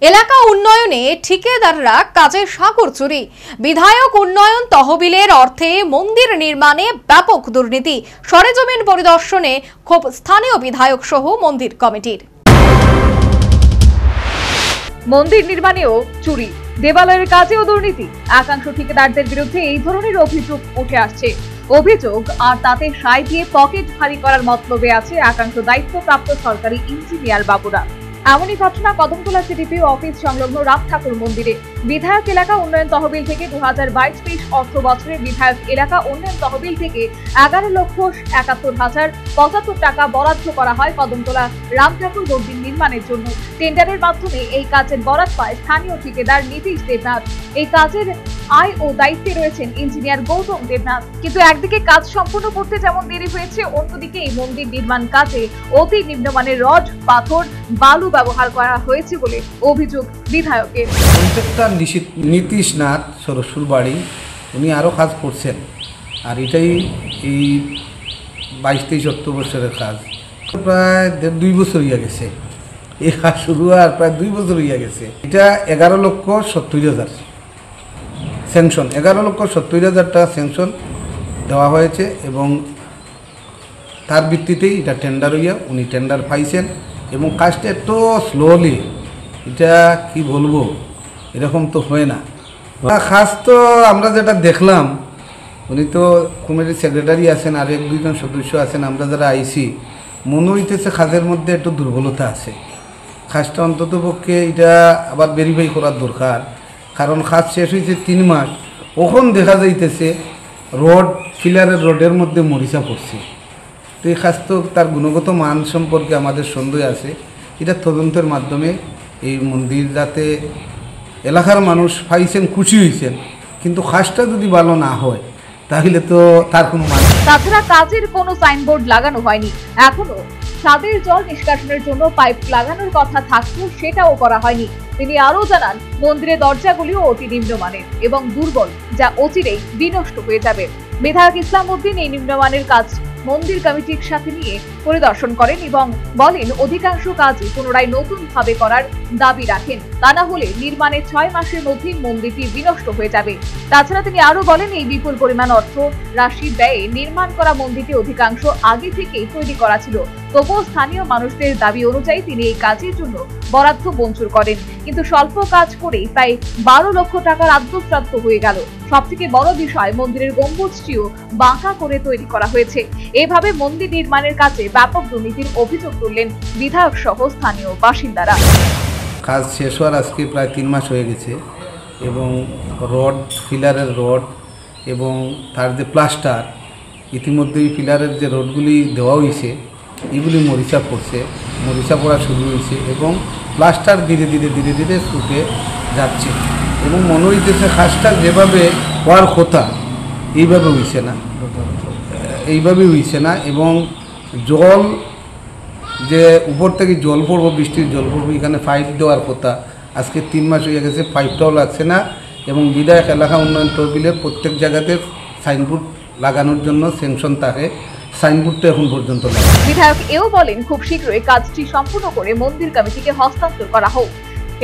এলাকা উন্নয়নে ঠিকাদাররা কাজে সাগর চুরি। বিধায়ক উন্নয়ন তহবিলের অর্থে মন্দির নির্মাণে ব্যাপক দুর্নীতি। সরেজমিন পরিদর্শনে ক্ষোভ স্থানীয় বিধায়ক সহ মন্দির কমিটির। মন্দির নির্মাণেও চুরি, দেবালয়ের কাজেও দুর্নীতি। একাংশ ঠিকাদারদের বিরুদ্ধে এই ধরনের অভিযোগ উঠে আসছে। অভিযোগ আর তাতে সায় দিয়ে পকেট ভারী করার মতলবে আছে একাংশ দায়িত্বপ্রাপ্ত সরকারি ইঞ্জিনিয়ার বাবুরা। এমনই ঘটনা কদমতলা সিডিপিও অফিস সংলগ্ন রাম ঠাকুর মন্দিরে। বিধায়ক এলাকা উন্নয়ন তহবিল থেকে 2022-23 অর্থ বছরে বিধায়ক এলাকা উন্নয়ন তহবিল থেকে 11,71,075 টাকা বরাদ্দ করা হয় কদমতলা রাম ঠাকুর মন্দির নির্মাণের জন্য। টেন্ডারের মাধ্যমে এই কাজের বরাদ পায় স্থানীয় ঠিকাদার নীতিশ দেবনাথ। এই কাজের আয় ও দায়িত্বে রয়েছেন ইঞ্জিনিয়ার গৌতম দেবনাথ। কিন্তু একদিকে কাজ সম্পূর্ণ করতে যেমন দেরি হয়েছে, অন্যদিকে এই মন্দির নির্মাণ কাজে অতি নিম্নমানের রড, পাথর, বালু ব্যবহার করা হয়েছে বলে অভিযোগ বিধায়কের। নীতিশ নাথ সরস্বর বাড়ি, উনি আরও কাজ করছেন। আর এটাই এই 22-23 বছরের কাজ, প্রায় 1.5-2 বছর হইয়া গেছে। এই কাজ শুরু আর প্রায় 2 বছর হইয়া গেছে। এটা 11,70,000 স্যাংশন, 11,70,000 টাকা স্যাংশন দেওয়া হয়েছে এবং তার ভিত্তিতেই এটা টেন্ডার হইয়া উনি টেন্ডার পাইছেন এবং কাজটা এত স্লোলি, এটা কি বলবো, এরকম তো হয় না। খাস তো আমরা যেটা দেখলাম, উনি তো কমিটির সেক্রেটারি আছেন আর 1-2 জন সদস্য আছেন। আমরা যারা আইসি মনে হইতেছে কাজের মধ্যে একটু দুর্বলতা আছে। কাজটা অন্তত পক্ষে এটা আবার ভেরিফাই করার দরকার, কারণ কাজ শেষ হয়েছে 3 মাস, ওখন দেখা যাইতেছে রড, ফিলারের রডের মধ্যে মরিচা পড়ছে। তো এই কাজ তো তার গুণগত মান সম্পর্কে আমাদের সন্দেহ আছে। এটা তদন্তের মাধ্যমে এই মন্দির যাতে এলাকার মানুষ পাইছেন, খুশি হয়েছেন, কিন্তু কাজটা যদি ভালো না হয় তাহলে তো তার কোনো মান। তাছাড়া কাজের কোনো সাইনবোর্ড লাগানো হয়নি। এখনো ছাদের জল নিষ্কাশনের জন্য পাইপ লাগানোর কথা থাকলেও সেটাও করা হয়নি। তিনি আরও জানান, মন্দিরের দরজাগুলিও অতি নিম্নমানের এবং দুর্বল, যা অচিরেই বিনষ্ট হয়ে যাবে। বিধায়ক ইসলাম উদ্দিন এই নিম্নমানের কাজ মন্দির কমিটির সাথে নিয়ে পরিদর্শন করেন এবং বলেন অধিকাংশ কাজই পুনরায় নতুন ভাবে করার দাবি রাখেন, তা না হলে নির্মাণের 6 মাসের মধ্যেই মন্দিরটি বিনষ্ট হয়ে যাবে। তাছাড়া তিনি আরো বলেন, এই বিপুল পরিমাণ অর্থ রাশি ব্যয়ে নির্মাণ করা মন্দিরটি অধিকাংশ আগে থেকেই তৈরি করা ছিল। তবুও স্থানীয় মানুষদের দাবি অনুযায়ী তিনি এই কাজের জন্য বরাদ্দ মঞ্জুর করেন, কিন্তু স্বল্প কাজ করেই প্রায় 12 লক্ষ টাকার আদ্যপ্রাপ্ত হয়ে গেল। সবথেকে বড় বিষয়, মন্দিরের গম্বুজটিও বাঁকা করে তৈরি করা হয়েছে। এভাবে মন্দির নির্মাণের কাজে ব্যাপক দুর্নীতির অভিযোগ তুললেন বিধায়ক সহ স্থানীয় বাসিন্দারা। কাজ শেষ হওয়ার আজকে প্রায় 3 মাস হয়ে গেছে এবং রড, ফিলারের রড এবং তার যে প্লাস্টার, ইতিমধ্যেই ফিলারের যে রডগুলি দেওয়া হয়েছে এগুলি মরিচা পড়ছে, মরিচা পড়া শুরু হয়েছে এবং প্লাস্টার ধীরে ধীরে শুকে যাচ্ছে এবং মনে হইতেছে কাজটা যেভাবে হওয়ার কথা এইভাবে হইছে না এবং জল যে উপর থেকে জল পড়বো, বৃষ্টির জল পড়বো, এখানে পাইপ দেওয়ার কথা, আজকে 3 মাস হয়ে গেছে, পাইপটাও লাগছে না এবং বিধায়ক এলাকা উন্নয়ন তহবিলের প্রত্যেক জায়গাতে সাইনবোর্ড লাগানোর জন্য স্যাংশন থাকে, সাইনবোর্ডটা এখন পর্যন্ত নেই। বিধায়ক এও বলেন, খুব শীঘ্রই কাজটি সম্পূর্ণ করে মন্দির কমিটিকে হস্তান্তর করা হোক।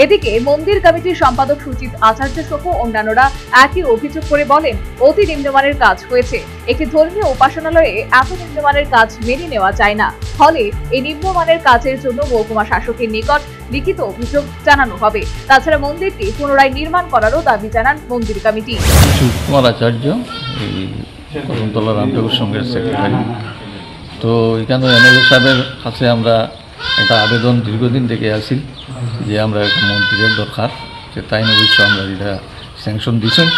এদিকে মন্দির কমিটির সম্পাদক সুচিত আচার্য সহ অন্যান্যরা একই অভিযোগ করে বলেন, অতি নিম্নমানের কাজ হয়েছে। একটি ধর্মীয় উপাসনালয়ে এত নিম্নমানের কাজ মেনে নেওয়া যায় না। ফলে এই নিম্নমানের কাজের জন্য মহকুমা শাসকের নিকট লিখিত অভিযোগ জানানো হবে। তাছাড়া মন্দিরটি পুনরায় নির্মাণ করারও দাবি জানান মন্দির কমিটি। সুচিত আচার্য, কদমতলা রাম ঠাকুর সংঘের সেক্রেটারি। তো এখানে এমএলএ সাহেবের কাছে আমরা একটা আবেদন দীর্ঘদিন থেকে আসি যে আমরা একটা মন্দিরের দরকার, যে তাই অবশ্য আমরা এটা স্যাংশন দিয়েছেন,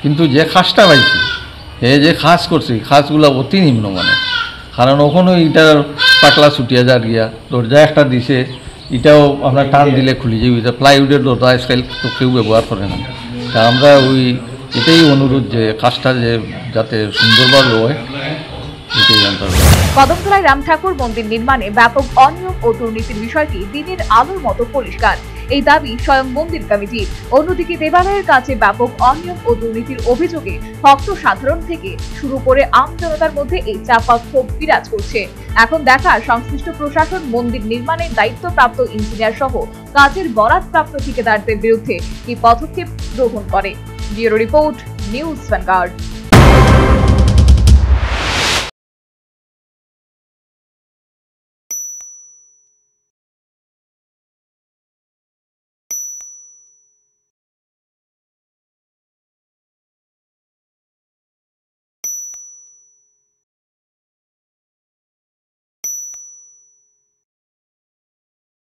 কিন্তু যে কাজটা পাইছি, যে কাজ করছি, কাজগুলো অতি নিম্নমানের। কারণ ওখানে এটার পাতলা ছুটিয়া যার গিয়া, দরজা একটা দিছে, এটাও আমরা টান দিলে খুলে যাই, এটা প্লাইউডের দরজা স্টাইল তো কেউ ব্যবহার করে না। তা আমরা এটাই অনুরোধ যে কাজটা যাতে সুন্দরভাবে হয়, এটাই আমরা। কদমতলায় রাম ঠাকুর মন্দির নির্মাণে ব্যাপক অনিয়ম ও দুর্নীতির বিষয়টি দিনের আলোর মতো পরিষ্কার। এই দাবি স্বয়ং মন্দির কমিটির। অন্যদিকে দেবালয়ের কাছে ব্যাপক অনিয়ম ও দুর্নীতির অভিযোগে ভক্ত সাধারণ থেকে শুরু করে আম জনতার মধ্যে এই চাপা ক্ষোভ বিরাজ করছে। এখন দেখার সংশ্লিষ্ট প্রশাসন মন্দির নির্মাণের দায়িত্বপ্রাপ্ত ইঞ্জিনিয়ার সহ কাজের বরাতপ্রাপ্ত ঠিকাদারদের বিরুদ্ধে কি পদক্ষেপ গ্রহণ করে। Bureau report, news vanguard.